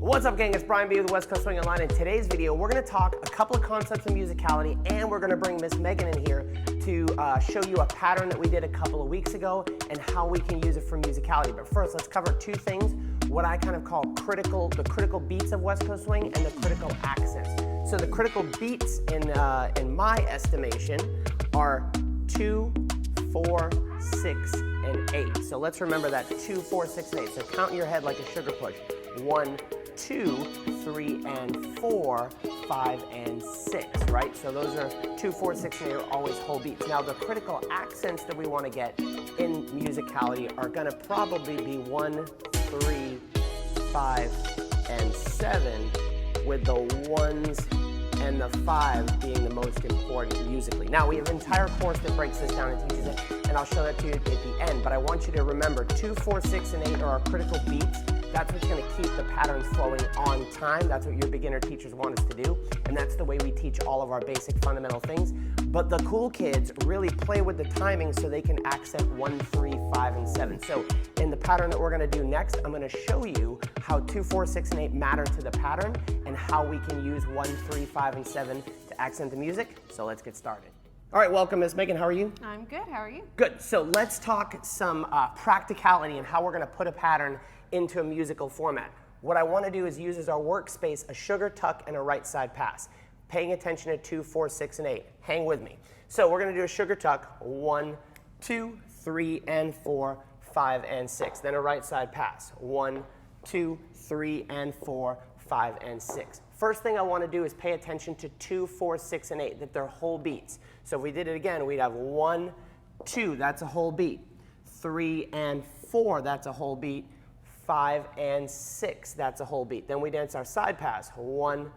What's up, gang? It's Brian B with the West Coast Swing Online. In today's video, we're going to talk a couple of concepts of musicality, and we're going to bring Miss Megan in here to show you a pattern that we did a couple of weeks ago and how we can use it for musicality. But first, let's cover two things, what I kind of call the critical beats of West Coast Swing and the critical accents. So the critical beats in my estimation are 2, 4, 6, and 8. So let's remember that 2, 4, 6, and 8. So count in your head like a sugar push. 1, 2, 3, and 4, 5, and 6, right? So those are 2, 4, 6, and 8 are always whole beats. Now the critical accents that we want to get in musicality are going to probably be 1, 3, 5, and 7, with the 1s and the 5 being the most important musically. Now we have an entire course that breaks this down and teaches it, and I'll show that to you at the end, but I want you to remember 2, 4, 6, and 8 are our critical beats. That's what's going to keep the patterns flowing on time. That's what your beginner teachers want us to do, and that's the way we teach all of our basic fundamental things. But the cool kids really play with the timing so they can accent 1, 3, 5, and 7. So in the pattern that we're going to do next, I'm going to show you how 2, 4, 6, and 8 matter to the pattern and how we can use 1, 3, 5, and 7 to accent the music. So let's get started. All right, welcome, Miss Megan. How are you? I'm good. How are you? Good. So let's talk some practicality and how we're going to put a pattern into a musical format. What I want to do is use as our workspace a sugar tuck and a right side pass, paying attention to 2, 4, 6, and 8. Hang with me. So we're going to do a sugar tuck, 1, 2, 3, and 4, 5, and 6. Then a right side pass, 1, 2, 3, and 4, 5, and 6. First thing I want to do is pay attention to 2, 4, 6, and 8, that they're whole beats. So if we did it again, we'd have 1, 2, that's a whole beat. 3 and 4, that's a whole beat. 5 and 6, that's a whole beat. Then we dance our side pass. 1,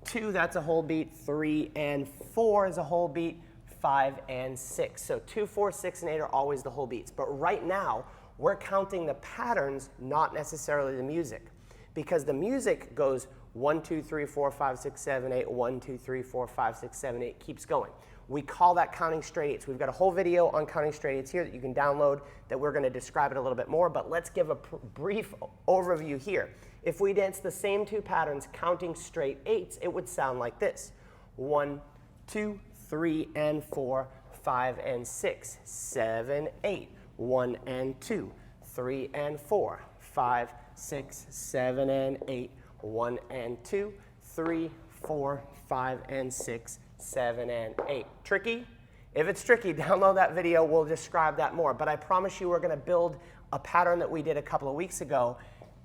2, that's a whole beat. 3 and 4 is a whole beat. 5 and 6. So 2, 4, 6, and 8 are always the whole beats. But right now, we're counting the patterns, not necessarily the music. Because the music goes 1, 2, 3, 4, 5, 6, 7, 8, 1, 2, 3, 4, 5, 6, 7, 8, keeps going. We call that counting straight eights. We've got a whole video on counting straight eights here that you can download that we're going to describe it a little bit more, but let's give a brief overview here. If we dance the same two patterns counting straight eights, it would sound like this. 1, 2, 3, and 4, 5, and 6, 7, 8, 1 and 2, 3 and 4, 5, 6, 7, and 8, 1 and 2, 3, 4, 5, and 6, 7, and 8. Tricky? If it's tricky, download that video. We'll describe that more. But I promise you we're going to build a pattern that we did a couple of weeks ago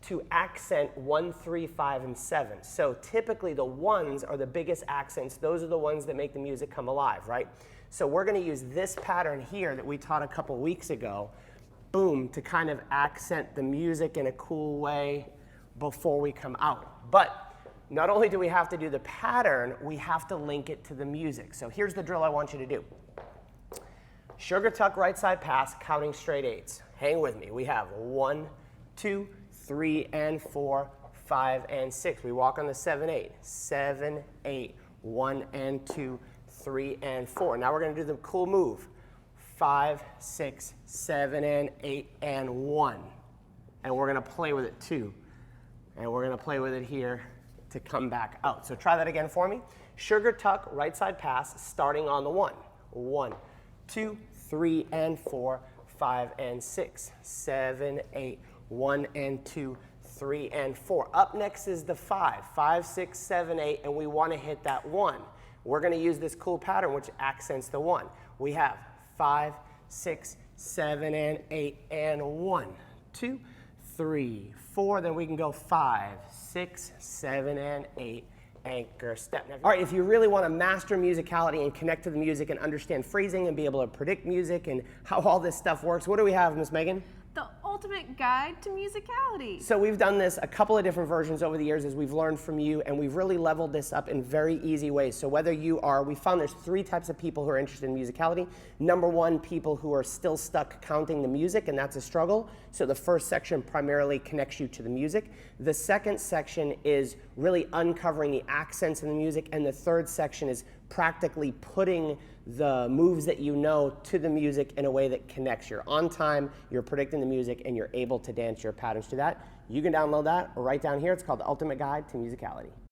to accent 1, 3, 5, and 7. So typically the 1s are the biggest accents. Those are the ones that make the music come alive, right? So we're going to use this pattern here that we taught a couple of weeks ago, boom, to kind of accent the music in a cool way before we come out. But not only do we have to do the pattern, we have to link it to the music. So here's the drill I want you to do. Sugar tuck, right side pass, counting straight eights. Hang with me. We have 1, 2, 3, and 4, 5, and 6. We walk on the 7, 8. 7, 8, 1 and 2, 3, and 4. Now we're going to do the cool move. 5, 6, 7, and 8, and 1. And we're going to play with it too. And we're going to play with it here to come back out. So try that again for me. Sugar tuck, right side pass, starting on the 1. 1, 2, 3, and 4, 5, and 6, 7, 8, 1 and 2, 3, and 4. Up next is the 5. 5, 6, 7, 8, and we want to hit that 1. We're going to use this cool pattern which accents the 1. We have 5, 6, 7, and 8, and 1, 2, 3, 4, then we can go 5, 6, 7, and 8, anchor, step. All right, if you really want to master musicality and connect to the music and understand phrasing and be able to predict music and how all this stuff works, what do we have, Miss Megan? The ultimate guide to musicality. So we've done this a couple of different versions over the years as we've learned from you, and we've really leveled this up in very easy ways. So whether you are, we found there's 3 types of people who are interested in musicality. Number 1, people who are still stuck counting the music, and that's a struggle. So the first section primarily connects you to the music. The second section is really uncovering the accents in the music, and the third section is practically putting the moves that you know to the music in a way that connects. You're on time, you're predicting the music, and you're able to dance your patterns to that. You can download that right down here. It's called The Ultimate Guide to Musicality.